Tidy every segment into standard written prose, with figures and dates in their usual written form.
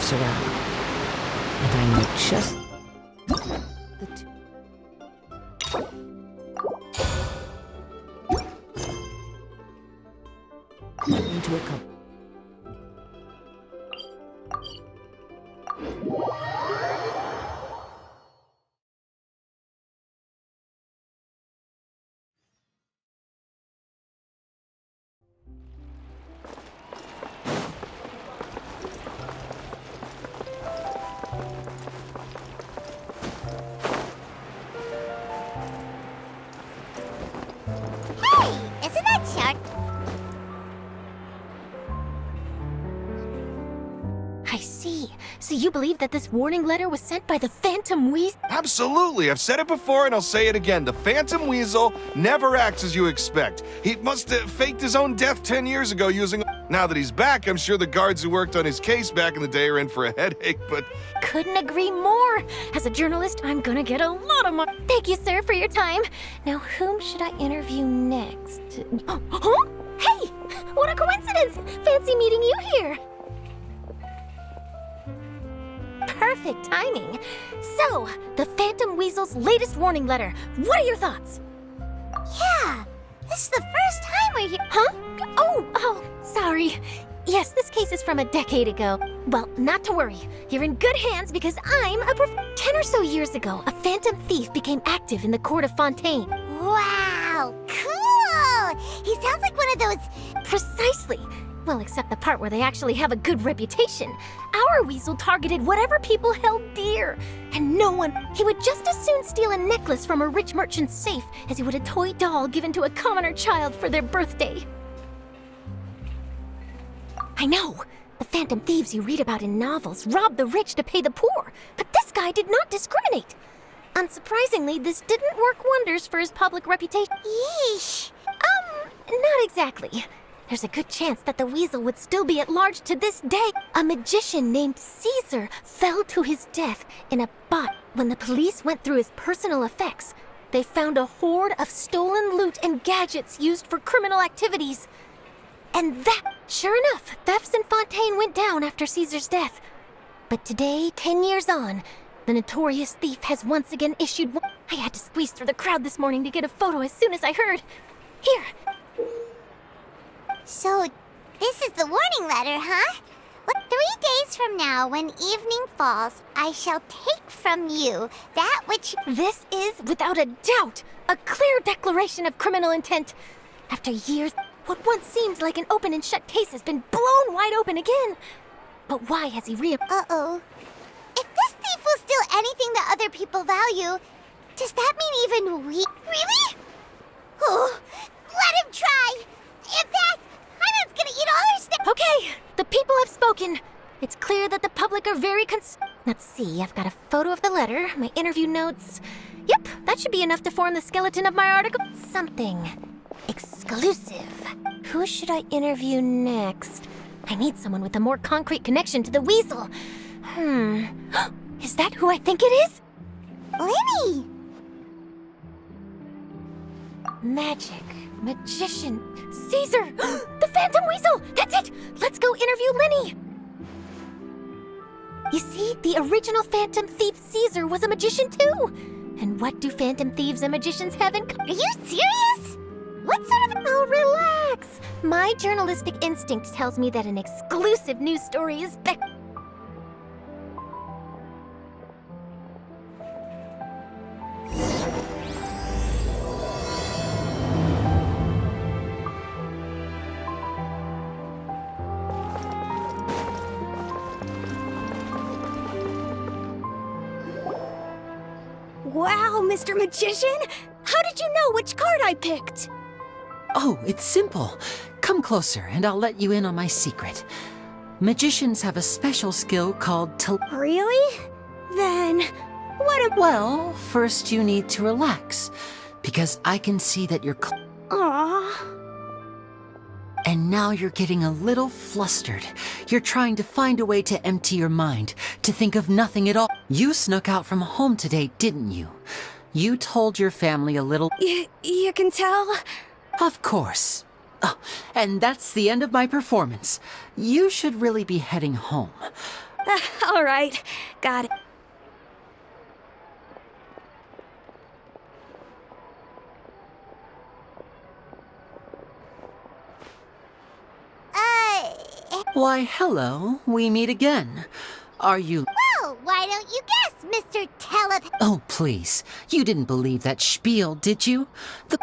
wraps around. And I know just the two. Into a cup. Isn't that shark? I see. So you believe that this warning letter was sent by the Phantom Weasel? Absolutely. I've said it before and I'll say it again. The Phantom Weasel never acts as you expect. He must have faked his own death 10 years ago using... Now that he's back, I'm sure the guards who worked on his case back in the day are in for a headache, but... Couldn't agree more. As a journalist, I'm gonna get a lot of money. Thank you, sir, for your time. Now, whom should I interview next? Huh? Hey! What a coincidence! Fancy meeting you here. Perfect timing. So, the Phantom Weasel's latest warning letter. What are your thoughts? Yeah, this is the first time we're here. Huh? Oh, sorry. Yes, this case is from a decade ago. Well, not to worry. You're in good hands because I'm a 10 or so years ago, a phantom thief became active in the court of Fontaine. Wow, cool! He sounds like one of those... Precisely. Well, except the part where they actually have a good reputation. Our weasel targeted whatever people held dear. And no one... He would just as soon steal a necklace from a rich merchant's safe as he would a toy doll given to a commoner child for their birthday. I know. The phantom thieves you read about in novels rob the rich to pay the poor. But this guy did not discriminate. Unsurprisingly, this didn't work wonders for his public reputation. Yeesh. Not exactly. There's a good chance that the weasel would still be at large to this day. A magician named Caesar fell to his death in a bot. When the police went through his personal effects, they found a hoard of stolen loot and gadgets used for criminal activities. And that, sure enough, thefts in Fontaine went down after Caesar's death. But today, 10 years on, the notorious thief has once again issued one. I had to squeeze through the crowd this morning to get a photo as soon as I heard. Here. So, this is the warning letter, huh? Well, 3 days from now, when evening falls, I shall take from you that which... This is, without a doubt, a clear declaration of criminal intent. After years, what once seemed like an open and shut case has been blown wide open again. But why has he Uh-oh. If this thief will steal anything that other people value, does that mean even we... Really? Oh, let him try! In fact, Hyman's gonna eat all our stuff! Okay, the people have spoken. It's clear that the public are very Let's see, I've got a photo of the letter, my interview notes. Yep, that should be enough to form the skeleton of my article. Something exclusive. Who should I interview next? I need someone with a more concrete connection to the weasel. Is that who I think it is? Lenny! Magic, magician, Caesar! The Phantom Weasel! That's it! Let's go interview Lenny! You see, the original Phantom Thief Caesar was a magician too! And what do Phantom Thieves and magicians have in common? Are you serious? What sort of... Oh, relax! My journalistic instinct tells me that an exclusive news story is better. Wow, Mr. Magician! How did you know which card I picked? Oh, it's simple. Come closer and I'll let you in on my secret. Magicians have a special skill called Really? Then, Well, first you need to relax, because I can see that you're Aww. And now you're getting a little flustered. You're trying to find a way to empty your mind, to think of nothing at all. You snuck out from home today, didn't you? You told your family a little... You can tell? Of course. Oh, and that's the end of my performance. You should really be heading home. All right, got it. Why, hello. We meet again. Are you... Well, why don't you guess, Mr. Telepath? Oh, please. You didn't believe that spiel, did you?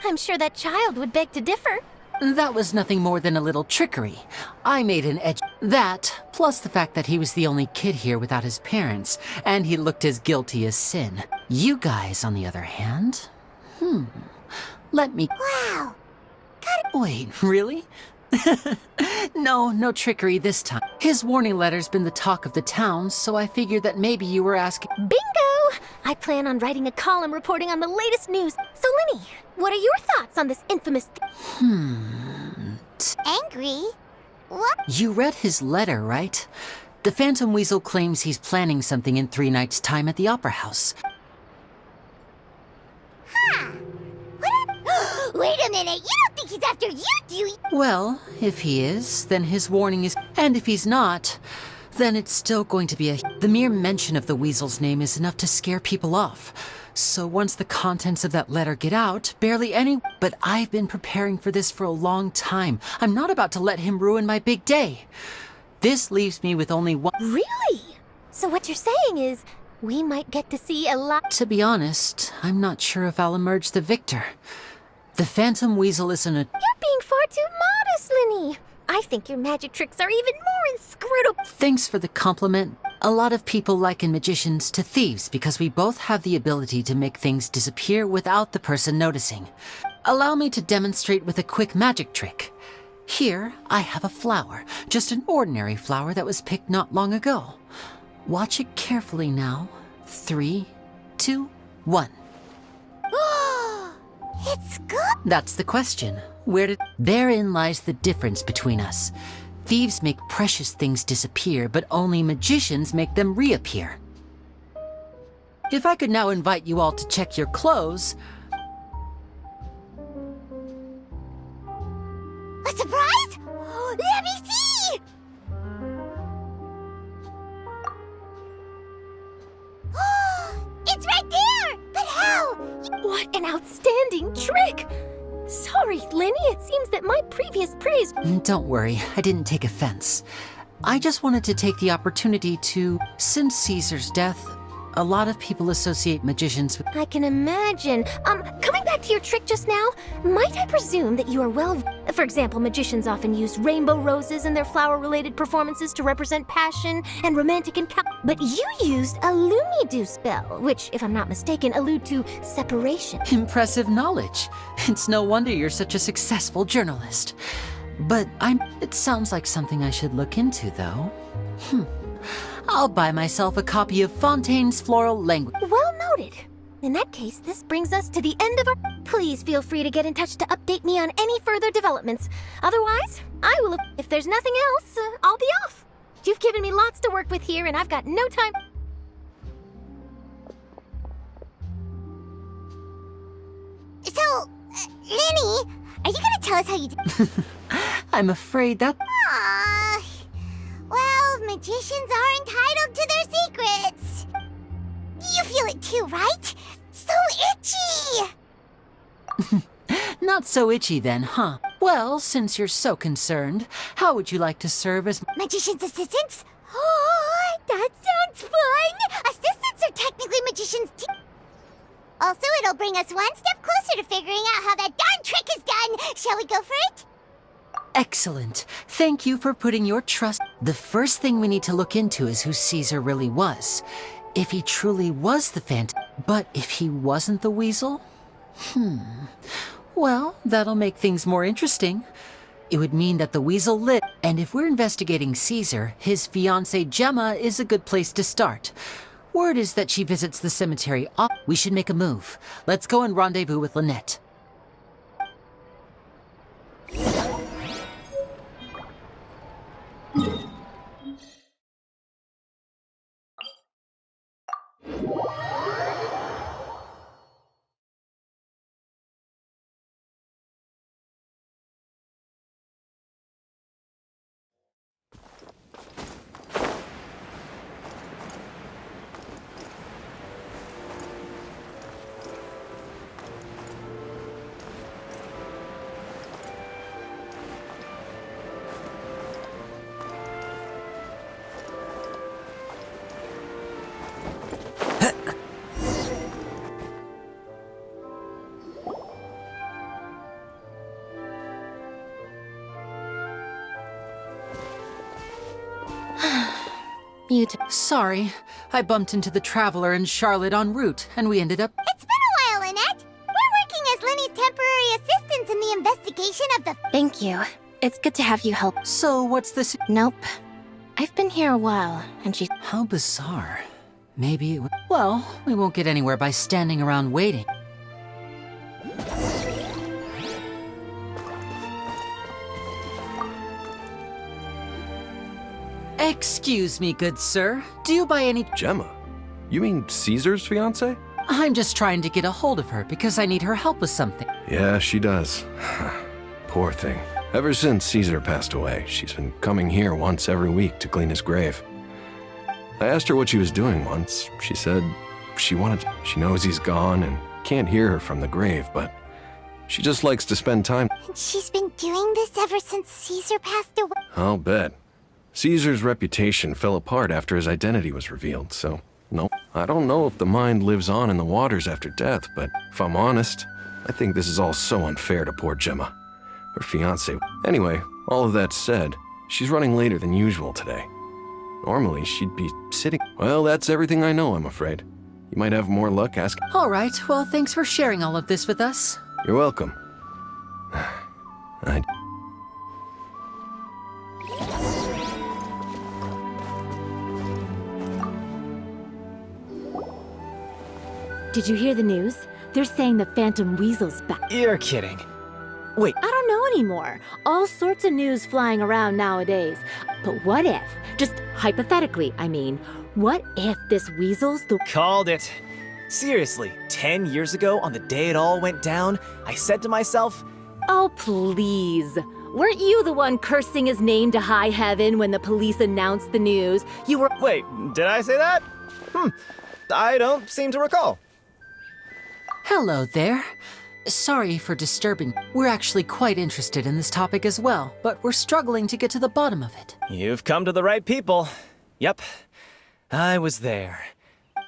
I'm sure that child would beg to differ. That was nothing more than a little trickery. I made an edge. That, plus the fact that he was the only kid here without his parents, and he looked as guilty as sin. You guys, on the other hand... Let me... Wow. Wait, really? No trickery this time. His warning letter's been the talk of the town, so I figured that maybe you were asking... Bingo! I plan on writing a column reporting on the latest news. So, Lenny, what are your thoughts on this infamous... Angry? What? You read his letter, right? The Phantom Weasel claims he's planning something in 3 nights' time at the Opera House. Wait a minute, you don't think he's after you, do you? Well, if he is, then his warning is... And if he's not, then it's still going to be a... The mere mention of the Weasel's name is enough to scare people off. So once the contents of that letter get out, barely any... But I've been preparing for this for a long time. I'm not about to let him ruin my big day. This leaves me with only one... Really? So what you're saying is, we might get to see a lot... To be honest, I'm not sure if I'll emerge the victor. The Phantom Weasel isn't a... You're being far too modest, Lenny. I think your magic tricks are even more inscrutable. Thanks for the compliment. A lot of people liken magicians to thieves because we both have the ability to make things disappear without the person noticing. Allow me to demonstrate with a quick magic trick. Here, I have a flower, just an ordinary flower that was picked not long ago. Watch it carefully now. 3, 2, 1. It's good. That's the question. Therein lies the difference between us. Thieves make precious things disappear, but only magicians make them reappear. If I could now invite you all to check your clothes... A surprise? Let me see! It's right there! But how? What an outstanding trick! Sorry, Lenny, it seems that my previous praise... Don't worry, I didn't take offense. I just wanted to take the opportunity to... Since Caesar's death, a lot of people associate magicians with... I can imagine. Coming back to your trick just now, might I presume that you are well... For example, magicians often use rainbow roses in their flower-related performances to represent passion and romantic encounter. But you used a Lumidu spell, which, if I'm not mistaken, allude to separation. Impressive knowledge. It's no wonder you're such a successful journalist. But it sounds like something I should look into, though. I'll buy myself a copy of Fontaine's Floral Language. Well noted. In that case, this brings us to the end of our... Please feel free to get in touch to update me on any further developments. Otherwise, I will... If there's nothing else, I'll be off. You've given me lots to work with here, and I've got no time... So, Lenny, are you gonna tell us how you did? I'm afraid that... Well, magicians are entitled to their secrets. You feel it too, right? So itchy! Not so itchy then, huh? Well, since you're so concerned, how would you like to serve as... Magician's assistants? Oh, that sounds fun! Assistants are technically magicians too. Also, it'll bring us one step closer to figuring out how that darn trick is done. Shall we go for it? Excellent. Thank you for putting your trust... The first thing we need to look into is who Caesar really was. If he truly was the Phantom... But if he wasn't the Weasel? Well, that'll make things more interesting. It would mean that the Weasel lived, and if we're investigating Caesar, his fiancée Gemma is a good place to start. Word is that she visits the cemetery. We should make a move. Let's go and rendezvous with Lynette. Sorry, I bumped into the Traveler and Charlotte en route, and we ended up... It's been a while, Lynette. We're working as Lenny's temporary assistants in the investigation of the... Thank you. It's good to have you help. So what's this? Nope. I've been here a while, and she's... How bizarre. Maybe it Well, we won't get anywhere by standing around waiting. Excuse me, good sir. Do you by any... Gemma? You mean Caesar's fiance? I'm just trying to get a hold of her because I need her help with something. Yeah, she does. Poor thing. Ever since Caesar passed away, she's been coming here once every week to clean his grave. I asked her what she was doing once. She said she wanted to. She knows he's gone and can't hear her from the grave, but she just likes to spend time. And she's been doing this ever since Caesar passed away. I'll bet. Caesar's reputation fell apart after his identity was revealed, so no. I don't know if the mind lives on in the waters after death, but if I'm honest, I think this is all so unfair to poor Gemma. Her fiancé. Anyway, all of that said, she's running later than usual today. Normally, she'd be sitting... Well, that's everything I know, I'm afraid. You might have more luck asking... All right, well, thanks for sharing all of this with us. You're welcome. Did you hear the news? They're saying the Phantom Weasel's back. You're kidding. Wait, I don't know anymore. All sorts of news flying around nowadays. But what if, just hypothetically, I mean, what if this weasel's the... called it. Seriously, 10 years ago, on the day it all went down, I said to myself, Oh, please. Weren't you the one cursing his name to high heaven when the police announced the news? You were... wait, did I say that? I don't seem to recall. Hello there. Sorry for disturbing. We're actually quite interested in this topic as well, but we're struggling to get to the bottom of it. You've come to the right people. Yep, I was there.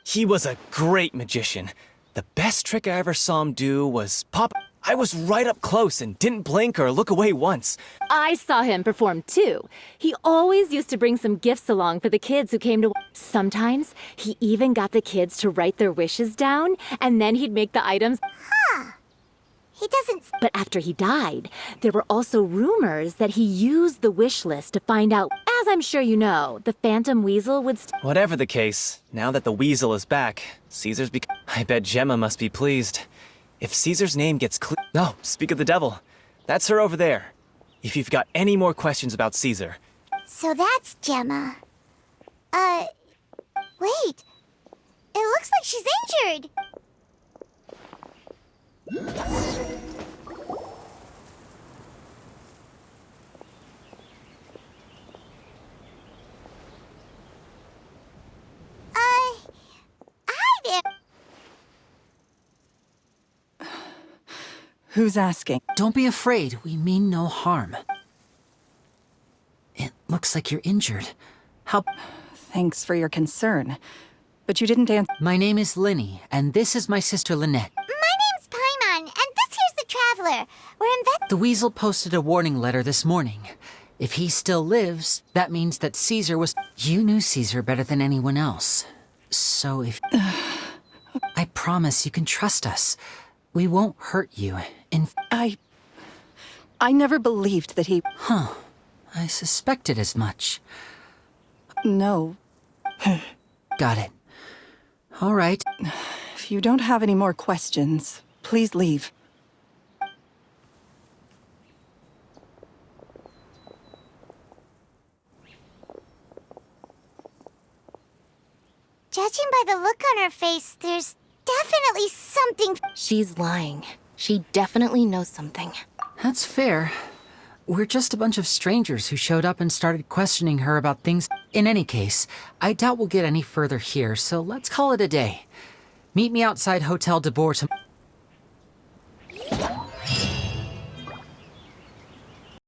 He was a great magician. The best trick I ever saw him do was pop... I was right up close and didn't blink or look away once. I saw him perform too. He always used to bring some gifts along for the kids who came to... Sometimes, he even got the kids to write their wishes down, and then he'd make the items... He doesn't... But after he died, there were also rumors that he used the wish list to find out... As I'm sure you know, the Phantom Weasel would... Whatever the case, now that the weasel is back, Caesar's I bet Gemma must be pleased. If Caesar's name gets clear... No, speak of the devil. That's her over there. If you've got any more questions about Caesar... So that's Gemma. Wait. It looks like she's injured. Hi there. Who's asking? Don't be afraid, we mean no harm. It looks like you're injured. How... Thanks for your concern. But you didn't answer. My name is Lenny, and this is my sister Lynette. My name's Paimon, and this here's the Traveler. The Weasel posted a warning letter this morning. If he still lives, that means that Caesar was... You knew Caesar better than anyone else. So if... I promise you can trust us. We won't hurt you. I never believed that he... Huh. I suspected as much. No. Got it. All right. If you don't have any more questions, please leave. Judging by the look on her face, there's definitely something... She's lying. She definitely knows something. That's fair. We're just a bunch of strangers who showed up and started questioning her about things. In any case, I doubt we'll get any further here, so let's call it a day. Meet me outside Hotel de Boer tomorrow.